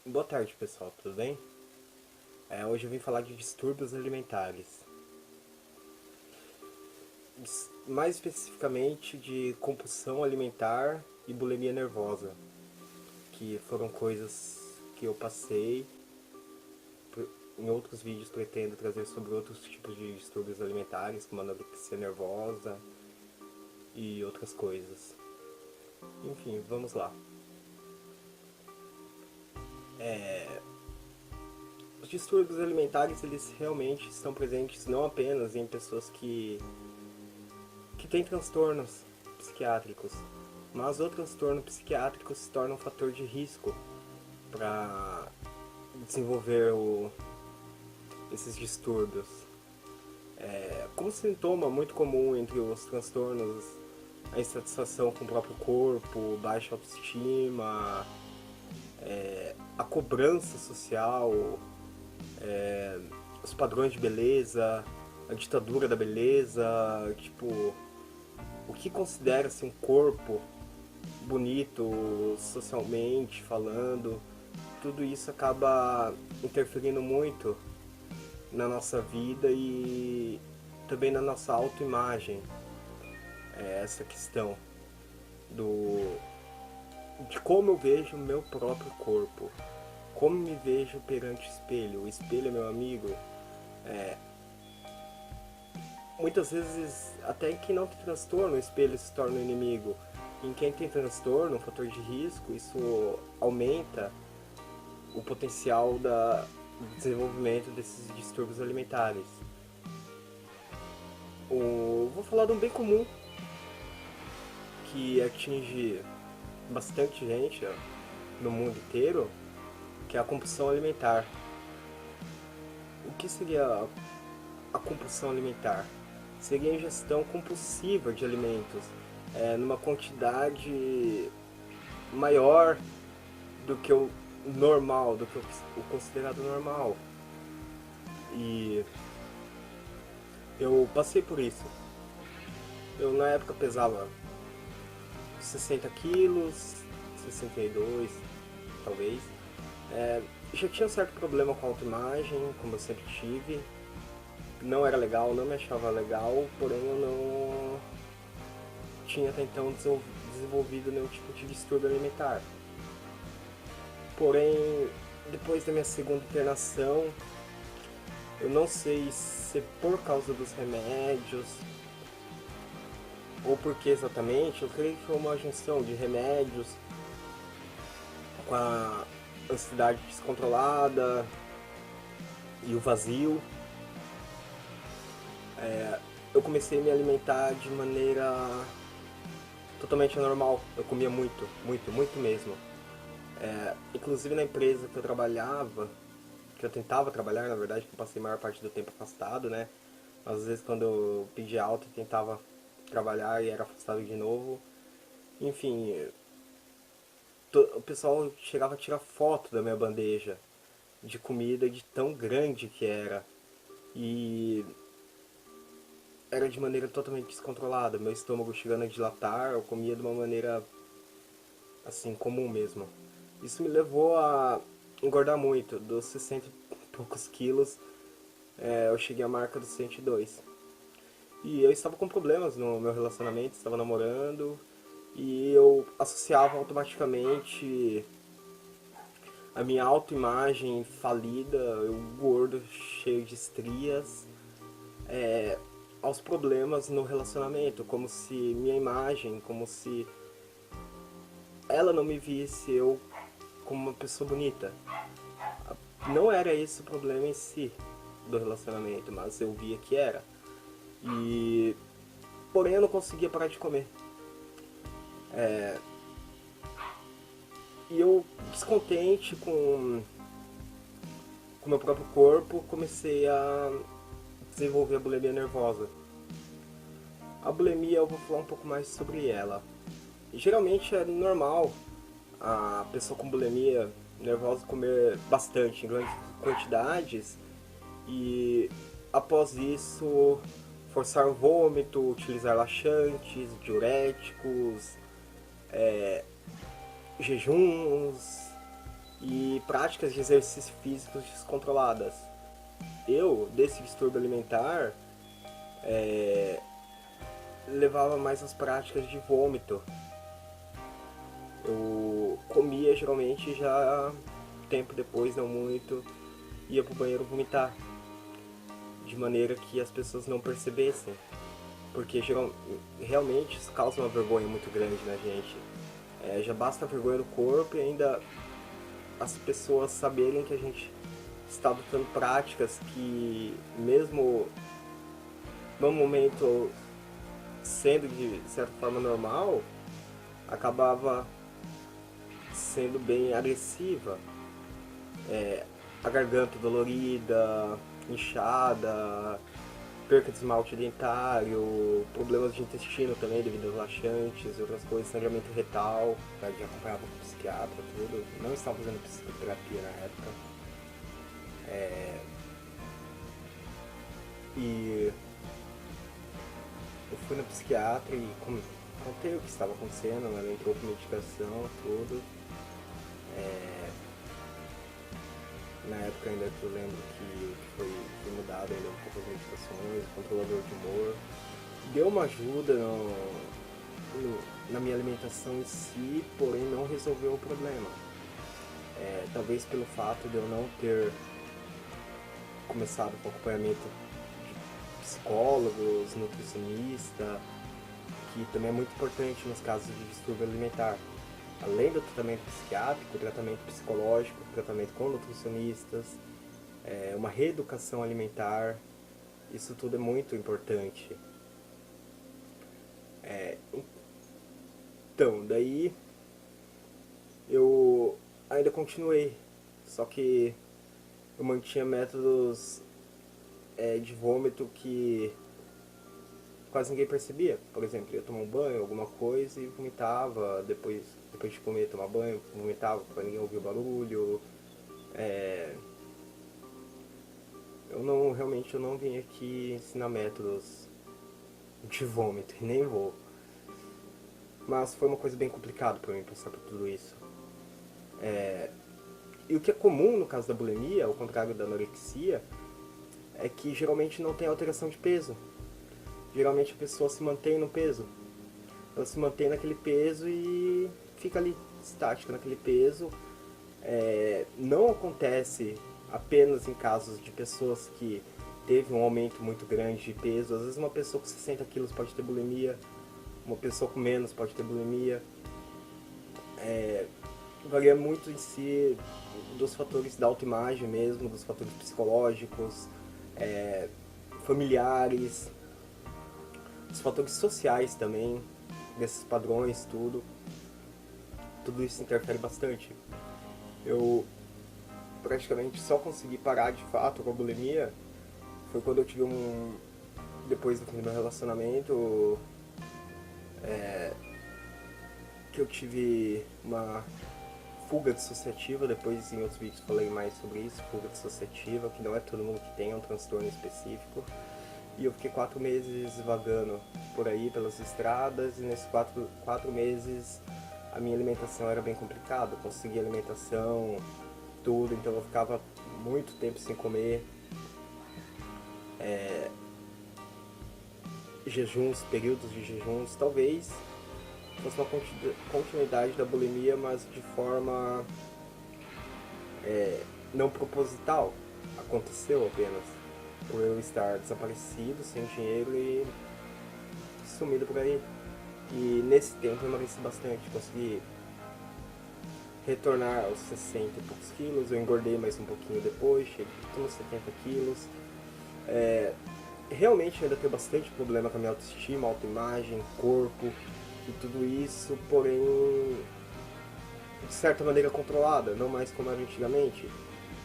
Boa tarde, pessoal, tudo bem? Hoje eu vim falar de distúrbios alimentares, mais especificamente de compulsão alimentar e bulimia nervosa, que foram coisas que eu passei. Em outros vídeos pretendo trazer sobre outros tipos de distúrbios alimentares, como anorexia nervosa e outras coisas. Enfim, vamos lá. Os distúrbios alimentares, eles realmente estão presentes não apenas em pessoas que têm transtornos psiquiátricos, mas o transtorno psiquiátrico se torna um fator de risco para desenvolver esses distúrbios. Como sintoma muito comum entre os transtornos, a insatisfação com o próprio corpo, baixa autoestima, a cobrança social, os padrões de beleza, a ditadura da beleza, tipo, o que considera-se um corpo bonito socialmente falando, tudo isso acaba interferindo muito na nossa vida e também na nossa autoimagem. Essa questão do de como eu vejo o meu próprio corpo, como me vejo perante o espelho. O espelho é meu amigo. Muitas vezes, até em quem não tem transtorno, o espelho se torna um inimigo. Em quem tem transtorno, um fator de risco, isso aumenta o potencial do desenvolvimento desses distúrbios alimentares. Vou falar de um bem comum que atinge bastante gente no mundo inteiro, que é a compulsão alimentar. O que seria a compulsão alimentar? Seria a ingestão compulsiva de alimentos, numa quantidade maior do que o normal, do que o considerado normal. E eu passei por isso. Eu na época pesava 60 quilos, 62 talvez. Já tinha um certo problema com a autoimagem, como eu sempre tive. Não era legal, não me achava legal, porém eu não tinha até então desenvolvido nenhum tipo de distúrbio alimentar. Porém, depois da minha segunda internação, eu não sei se por causa dos remédios ou por que exatamente, eu creio que foi uma junção de remédios com a ansiedade descontrolada e o vazio. Eu comecei a me alimentar de maneira totalmente anormal. Eu comia muito, muito, muito mesmo. Inclusive na empresa que eu trabalhava, que eu tentava trabalhar, na verdade, que eu passei a maior parte do tempo afastado, né? Às vezes quando eu pedia alta, eu tentava trabalhar e era afastado de novo. Enfim, o pessoal chegava a tirar foto da minha bandeja de comida de tão grande que era. E era de maneira totalmente descontrolada. Meu estômago chegando a dilatar, eu comia de uma maneira assim, comum mesmo. Isso me levou a engordar muito. Dos 60 e poucos quilos, eu cheguei à marca dos 102. E eu estava com problemas no meu relacionamento, estava namorando, e eu associava automaticamente a minha autoimagem falida, eu gordo, cheio de estrias, aos problemas no relacionamento, como se minha imagem, como se ela não me visse eu como uma pessoa bonita. Não era esse o problema em si do relacionamento, mas eu via que era. E porém eu não conseguia parar de comer. E eu, descontente com o meu próprio corpo, comecei a desenvolver a bulimia nervosa. A bulimia eu vou falar um pouco mais sobre ela. E geralmente é normal a pessoa com bulimia nervosa comer bastante, em grandes quantidades, e após isso forçar o vômito, utilizar laxantes, diuréticos, jejuns, e práticas de exercício físico descontroladas. Eu, desse distúrbio alimentar, levava mais as práticas de vômito. Eu comia geralmente já tempo depois, não muito, ia pro banheiro vomitar, de maneira que as pessoas não percebessem, porque realmente isso causa uma vergonha muito grande na gente. Já basta a vergonha do corpo e ainda as pessoas saberem que a gente está adotando práticas que, mesmo no momento sendo de certa forma normal, acabava sendo bem agressiva. A garganta dolorida, inchada, perca de esmalte dentário, problemas de intestino também devido aos laxantes e outras coisas, sangramento retal, já acompanhava com psiquiatra, tudo. Não estava fazendo psicoterapia na época. E eu fui na psiquiatra e contei o que estava acontecendo, ela entrou com medicação, tudo. Na época ainda que eu lembro que foi mudado ainda um pouco as medicações, o controlador de humor. Deu uma ajuda na minha alimentação em si, porém não resolveu o problema. Talvez pelo fato de eu não ter começado com acompanhamento de psicólogos, nutricionista, que também é muito importante nos casos de distúrbio alimentar. Além do tratamento psiquiátrico, tratamento psicológico, tratamento com nutricionistas, uma reeducação alimentar, isso tudo é muito importante. Então, daí eu ainda continuei, só que eu mantinha métodos de vômito que quase ninguém percebia. Por exemplo, eu ia tomar um banho, alguma coisa, e vomitava, depois de comer, tomar banho, vomitava para ninguém ouvir o barulho. Realmente eu não vim aqui ensinar métodos de vômito, e nem vou. Mas foi uma coisa bem complicada para mim passar por tudo isso. E o que é comum no caso da bulimia, ao contrário da anorexia, é que geralmente não tem alteração de peso. Geralmente a pessoa se mantém no peso. Ela se mantém naquele peso e fica ali, estática naquele peso. Não acontece apenas em casos de pessoas que teve um aumento muito grande de peso. Às vezes uma pessoa com 60 quilos pode ter bulimia, uma pessoa com menos pode ter bulimia. Varia muito em si dos fatores da autoimagem mesmo, dos fatores psicológicos, familiares, dos fatores sociais também, desses padrões, tudo isso interfere bastante. Eu praticamente só consegui parar de fato com a bulimia foi quando eu tive depois do fim do meu relacionamento, que eu tive uma fuga dissociativa. Depois em outros vídeos falei mais sobre isso, fuga dissociativa, que não é todo mundo que tem, é um transtorno específico. E eu fiquei 4 meses vagando por aí, pelas estradas, e nesses 4 meses a minha alimentação era bem complicada. Eu conseguia alimentação, tudo, então eu ficava muito tempo sem comer. Jejuns, períodos de jejuns, talvez fosse uma continuidade da bulimia, mas de forma não proposital. Aconteceu apenas por eu estar desaparecido, sem dinheiro e sumido por aí. E nesse tempo eu emagreci bastante, consegui retornar aos 60 e poucos quilos. Eu engordei mais um pouquinho depois, cheguei nos 70 quilos. Realmente ainda tenho bastante problema com a minha autoestima, autoimagem, corpo e tudo isso, porém de certa maneira controlada, não mais como era antigamente,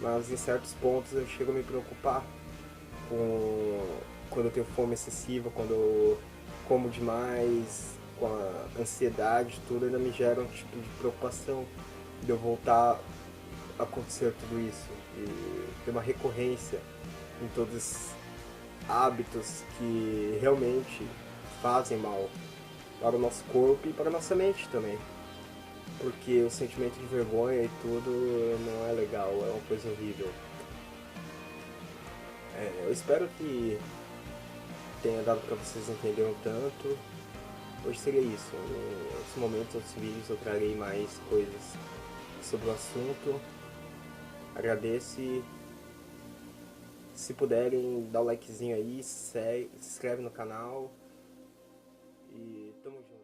mas em certos pontos eu chego a me preocupar quando eu tenho fome excessiva, quando eu como demais, com a ansiedade, tudo ainda me gera um tipo de preocupação de eu voltar a acontecer tudo isso e ter uma recorrência em todos esses hábitos que realmente fazem mal para o nosso corpo e para a nossa mente também. porque o sentimento de vergonha e tudo não é legal, é uma coisa horrível. Eu espero que tenha dado para vocês entenderem um tanto. Hoje seria isso. Em outros momentos, outros vídeos, eu trarei mais coisas sobre o assunto. Agradeço e, se puderem, dá o likezinho aí, se inscreve no canal e tamo junto.